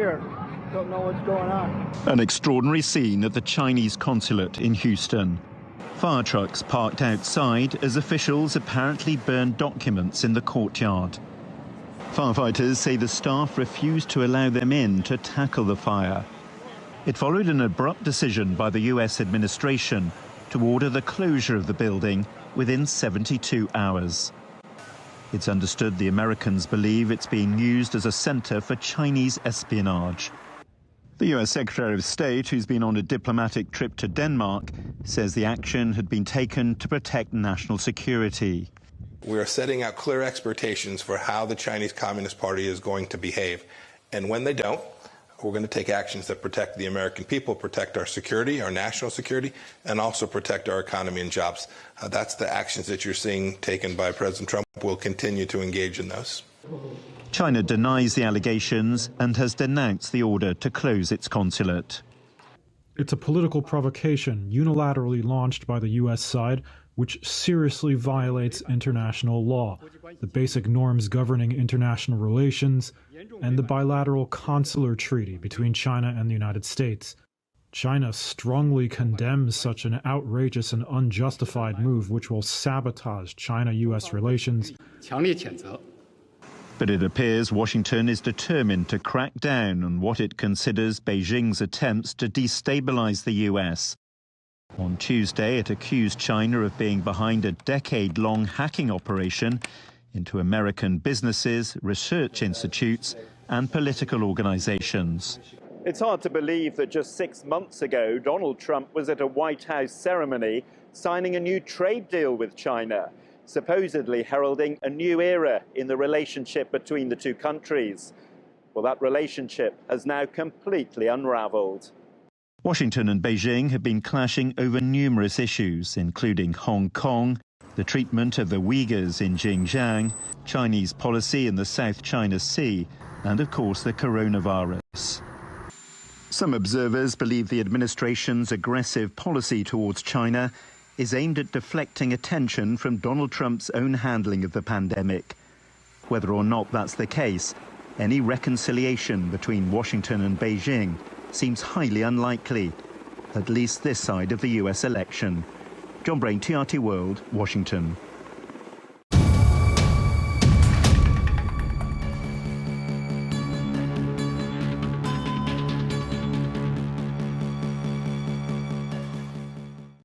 here. Don't know what's going on. An extraordinary scene at the Chinese consulate in Houston. Fire trucks parked outside as officials apparently burned documents in the courtyard. Firefighters say the staff refused to allow them in to tackle the fire. It followed an abrupt decision by the US administration to order the closure of the building within 72 hours. It's understood the Americans believe it's being used as a center for Chinese espionage. The US Secretary of State, who's been on a diplomatic trip to Denmark, says the action had been taken to protect national security. We are setting out clear expectations for how the Chinese Communist Party is going to behave. And when they don't, we're going to take actions that protect the American people, protect our security, our national security, and also protect our economy and jobs. That's the actions that you're seeing taken by President Trump. We'll continue to engage in those. China denies the allegations and has denounced the order to close its consulate. It's a political provocation unilaterally launched by the U.S. side, which seriously violates international law, the basic norms governing international relations, and the bilateral consular treaty between China and the United States. China strongly condemns such an outrageous and unjustified move which will sabotage China-U.S. relations. But it appears Washington is determined to crack down on what it considers Beijing's attempts to destabilize the U.S. On Tuesday, it accused China of being behind a decade-long hacking operation into American businesses, research institutes, and political organizations. It's hard to believe that just 6 months ago, Donald Trump was at a White House ceremony signing a new trade deal with China, supposedly heralding a new era in the relationship between the two countries. Well, that relationship has now completely unraveled. Washington and Beijing have been clashing over numerous issues, including Hong Kong, the treatment of the Uyghurs in Xinjiang, Chinese policy in the South China Sea, and of course the coronavirus. Some observers believe the administration's aggressive policy towards China is aimed at deflecting attention from Donald Trump's own handling of the pandemic. Whether or not that's the case, any reconciliation between Washington and Beijing seems highly unlikely, at least this side of the US election. Jon Brain, TRT World, Washington.